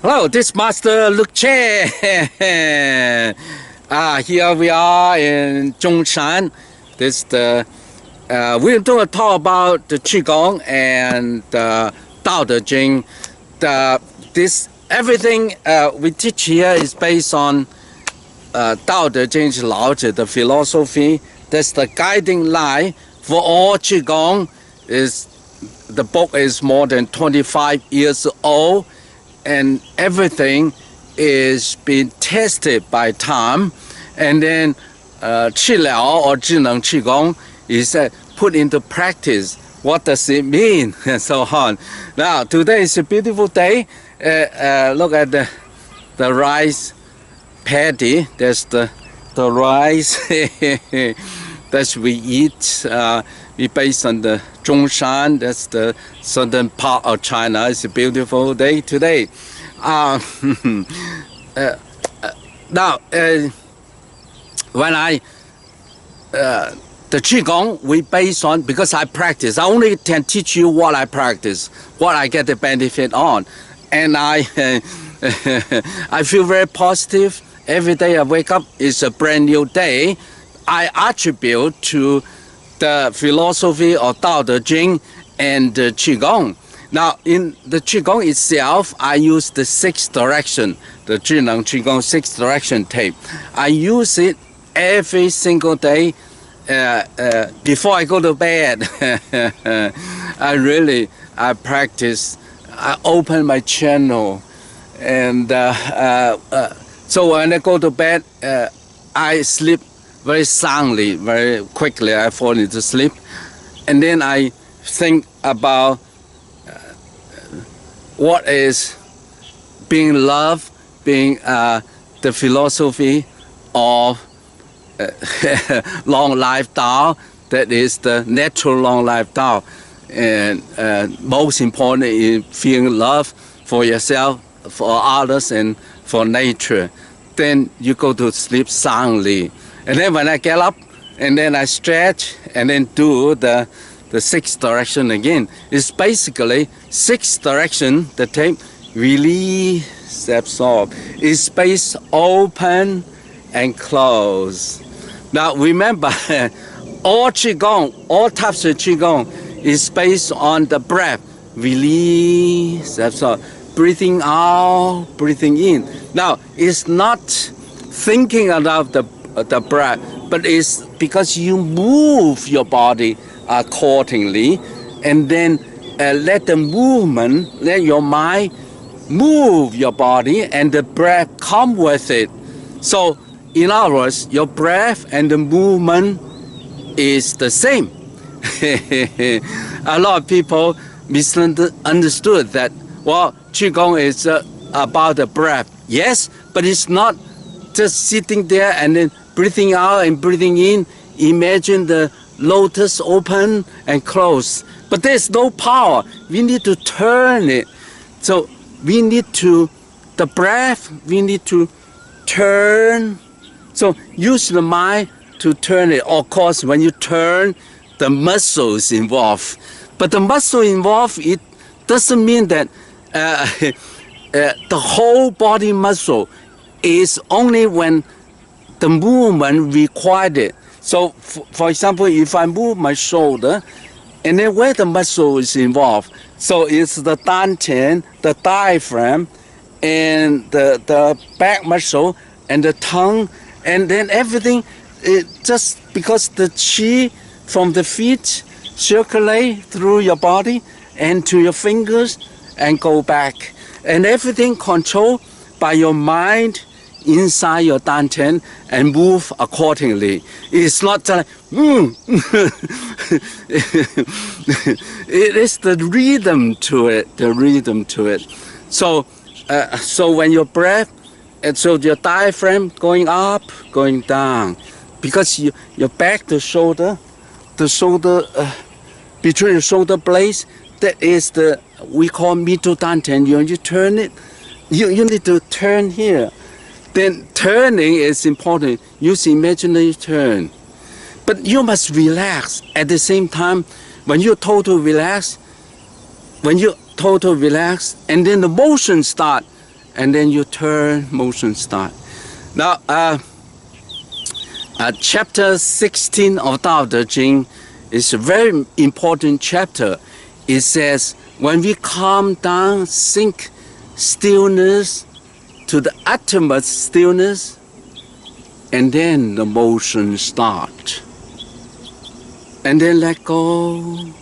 Hello, this Master Luke Che. Here we are in Zhongshan. This we're going to talk about the Qigong and Tao Te Ching. Everything we teach here is based on Tao Te Ching's Lao Tzu, the philosophy. That's the guiding line for all Qigong. The book is more than 25 years old, and everything is being tested by time. And then Qi Liao or Zhineng Qigong is put into practice. What does it mean? And so on. Now, today is a beautiful day. Look at the rice paddy. There's the rice that we eat. We based on the Zhongshan. That's the southern part of China. It's a beautiful day today. Now, when the Qigong we based on, because I practice, I only can teach you what I practice, what I get the benefit on. And I feel very positive. Every day I wake up is a brand new day. I attribute to the philosophy of Tao Te Ching and the Qigong. Now, in the Qigong itself, I use the 6 direction, the Zhineng Qigong 6 direction tape. I use it every single day before I go to bed. I practice. I open my channel, and so when I go to bed, I sleep very soundly, very quickly. I fall into sleep, and then I think about what is being love, being the philosophy of long life Tao. That is the natural long life Tao, and most important is feeling love for yourself, for others, and for nature. Then you go to sleep soundly. And then when I get up, and then I stretch, and then do the 6 direction again. It's basically 6 direction, the tape, release, absorb. It's space open and close. Now remember, all Qigong, all types of Qigong is based on the breath. Release, absorb. Breathing out, breathing in. Now, it's not thinking about the breath, but it's because you move your body accordingly, and then let the movement, let your mind move your body, and the breath come with it. So, in other words, your breath and the movement is the same. A lot of people misunderstood that, well, Qigong is about the breath. Yes, but it's not just sitting there and then breathing out and breathing in. Imagine the lotus open and close. But there's no power. We need to turn it. So we need to, the breath, we need to turn. So use the mind to turn it. Of course, when you turn, the muscle is involved. But the muscle involved, it doesn't mean that the whole body muscle is only when the movement required it. So, for example, if I move my shoulder, and then where the muscle is involved, so it's the dantian, the diaphragm, and the back muscle, and the tongue, and then everything, just because the qi from the feet circulate through your body and to your fingers and go back. And everything controlled by your mind inside your dantian and move accordingly. It's not just like, it is the rhythm to it, the rhythm to it. So, so when your breath, and so your diaphragm going up, going down, because your back, the shoulder, between the shoulder blades, that is the, we call middle dantian. You turn it, you need to turn here. Then turning is important. Use imaginary turn. But you must relax at the same time. When you total relax, and then the motion start, and then you turn, motion start. Now, chapter 16 of Tao Te Ching is a very important chapter. It says, when we calm down, sink stillness to the uttermost stillness, and then the motion start. And then let go,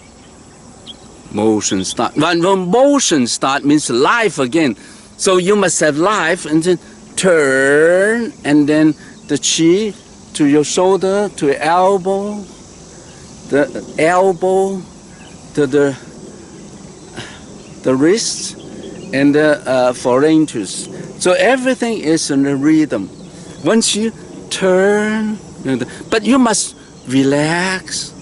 motion start. When motion start means life again. So you must have life, and then turn, and then the chi to your shoulder, to your elbow, the elbow to the wrist, and the phalanges. So everything is in a rhythm. Once you turn, but you must relax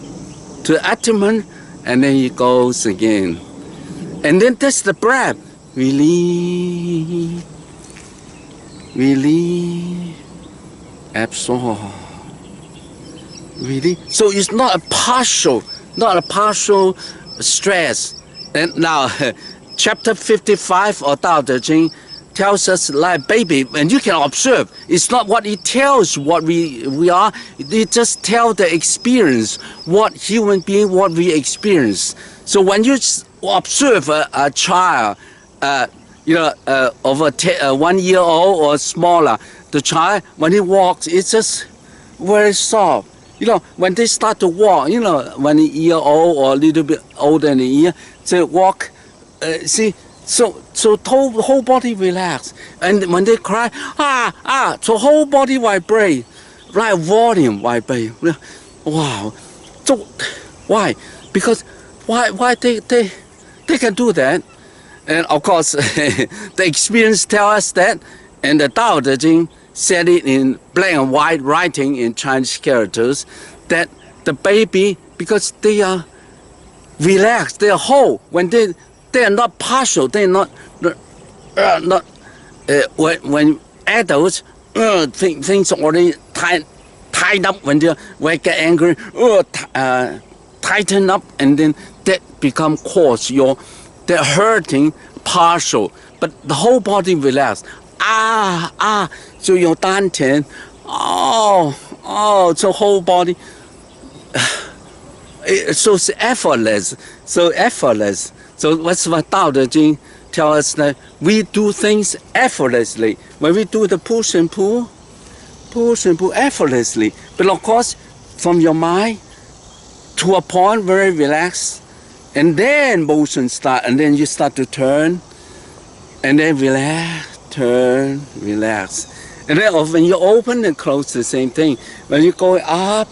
to the abdomen, and then it goes again. And then that's the breath. Release, release, absorb, release. So it's not a partial stress. And now, chapter 55 of Tao Te Ching tells us like baby, and you can observe, it's not what it tells what we are, it just tells the experience, what human being, what we experience. So when you observe a child, over 1 year old or smaller, the child, when he walks, it's just very soft. When they start to walk, when a year old or a little bit older than a year, they walk, so whole body relax. And when they cry, so whole body vibrate, right, volume vibrate. Wow. So why? Because why they can do that? And of course, the experience tells us that, and the Tao Te Ching said it in black and white writing in Chinese characters, that the baby, because they are relaxed, they are whole. When they are not partial, they are not when adults things already tied up. When they get angry, tighten up, and then that become cause they're hurting partial, but the whole body relax. So your dantian, so whole body, so it's effortless, So what's what Tao Te Ching tells us, that we do things effortlessly. When we do the push and pull effortlessly. But of course, from your mind to a point very relaxed, and then motion start, and then you start to turn, and then relax, turn, relax. And then when you open and close, the same thing. When you go up,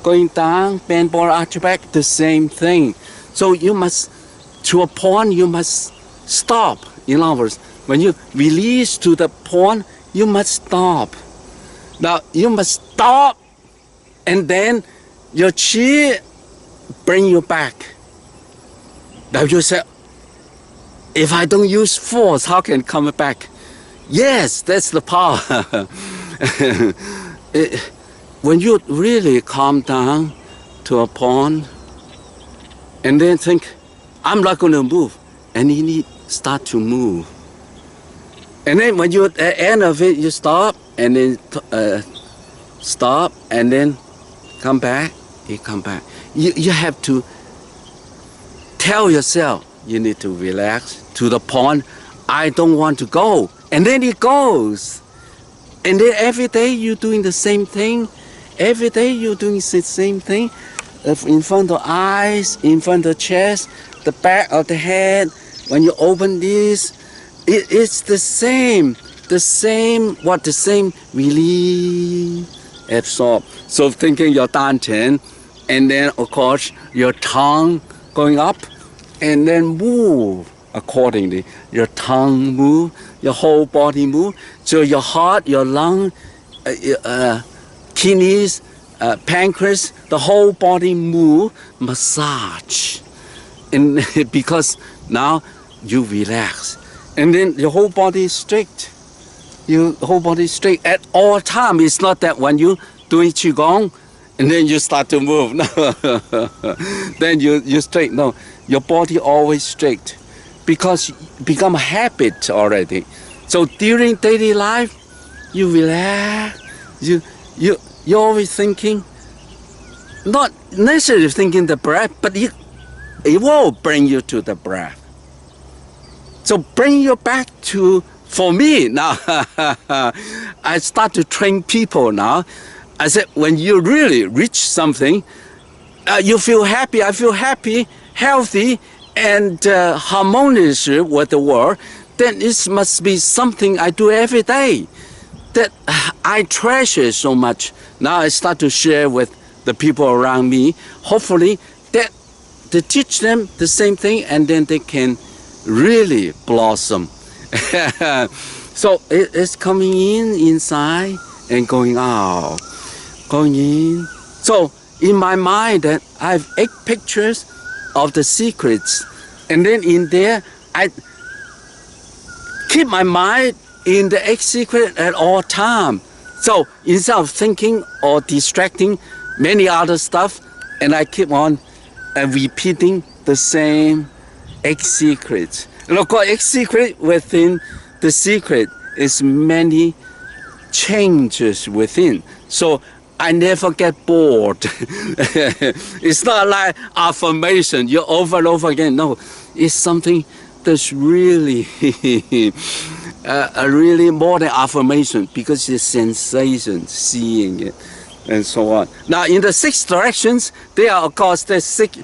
going down, bend forward, arch back, the same thing. So you must, to a point, you must stop. In other words, when you release to the point, you must stop. Now, you must stop, and then your chi bring you back. Now you say, if I don't use force, how can it come back? Yes, that's the power. When you really calm down to a point, and then think, I'm not going to move, and you need start to move. And then when you at the end of it, you stop, and then stop, and then come back, you come back. You have to tell yourself, you need to relax to the point, I don't want to go. And then it goes. And then every day you're doing the same thing. Every day you're doing the same thing. In front of eyes, in front of chest, the back of the head. When you open this, it's the same. The same release, absorb. So thinking your dantian, and then of course your tongue going up, and then move accordingly. Your tongue move, your whole body move. So your heart, your lung, kidneys, pancreas, the whole body move, massage. And because now you relax. And then your whole body is straight. Your whole body is straight at all times. It's not that when you doing Qigong, and then you start to move. No. Then you straight. No, your body always straight, because it become a habit already. So during daily life, you relax. You're always thinking, not necessarily thinking the breath, but it will bring you to the breath. So bring you back to, for me now, I start to train people now. I said, when you really reach something, you feel happy, I feel happy, healthy, and harmonious with the world, then it must be something I do every day that I treasure so much. Now I start to share with the people around me, hopefully that to teach them the same thing, and then they can really blossom. So it's coming in inside and going out, going in. So in my mind, that I have 8 pictures of the secrets, and then in there I keep my mind in the 8 secret at all time. So instead of thinking or distracting many other stuff, and I keep on repeating the same 8 secrets. And of course, 8 secret within the secret is many changes within. So I never get bored. It's not like affirmation, you over and over again. No, it's something that's really, really more than affirmation, because it's sensation, seeing it, and so on. Now, in the 6 directions, there are, of course, the 6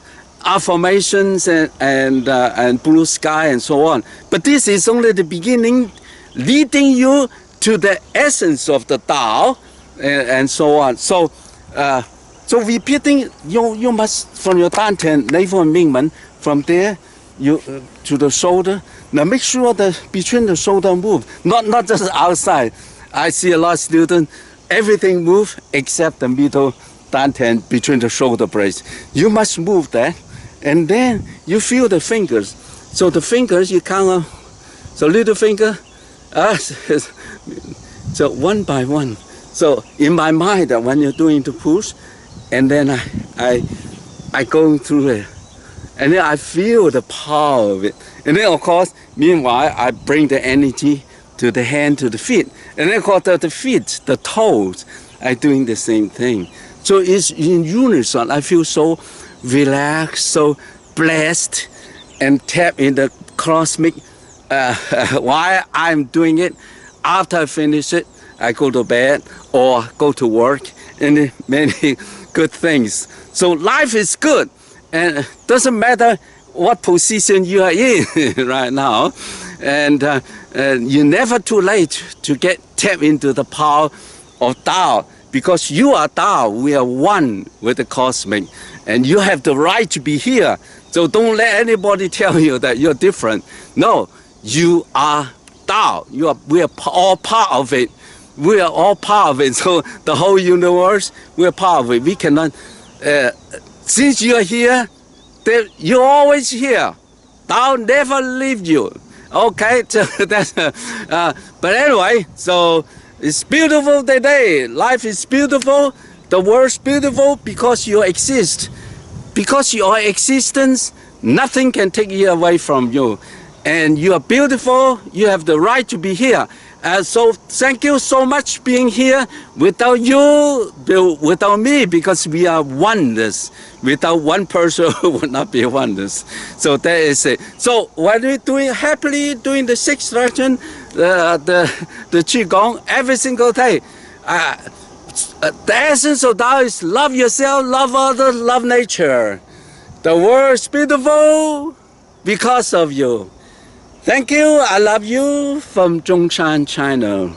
affirmations and blue sky and so on. But this is only the beginning, leading you to the essence of the Tao, and so on. So, so repeating, you must, from your Dantian, navel and Mingmen, from there, you to the shoulder. Now make sure that between the shoulder move, not just outside. I see a lot of students, everything move except the middle Dantian between the shoulder blades. You must move that, and then you feel the fingers. So the fingers, you count, so little finger, so one by one. So in my mind, when you're doing the push, and then I go through it, and then I feel the power of it. And then of course, meanwhile, I bring the energy to the hand, to the feet. And then of course, the feet, the toes, are doing the same thing. So it's in unison. I feel so relaxed, so blessed, and tap in the cosmic while I'm doing it. After I finish it, I go to bed or go to work, and many good things. So life is good, and it doesn't matter what position you are in right now, and you're never too late to tap into the power of Tao, because you are Tao. We are one with the cosmic, and you have the right to be here. So don't let anybody tell you that you're different. No, you are Tao. We are all part of it. We are all part of it. So the whole universe, we are part of it. We cannot, since you are here, you're always here. Tao never leave you. Okay, so that's, but anyway, so it's beautiful today. Life is beautiful. The world's beautiful because you exist. Because your existence, nothing can take it away from you. And you are beautiful. You have the right to be here. So thank you so much being here. Without you, without me, because we are oneness. Without one person would not be oneness. So that is it. So what we're doing, happily doing the 6th direction, the Qigong every single day. The essence of Tao is love yourself, love others, love nature. The world is beautiful because of you. Thank you. I love you from Zhongshan, China.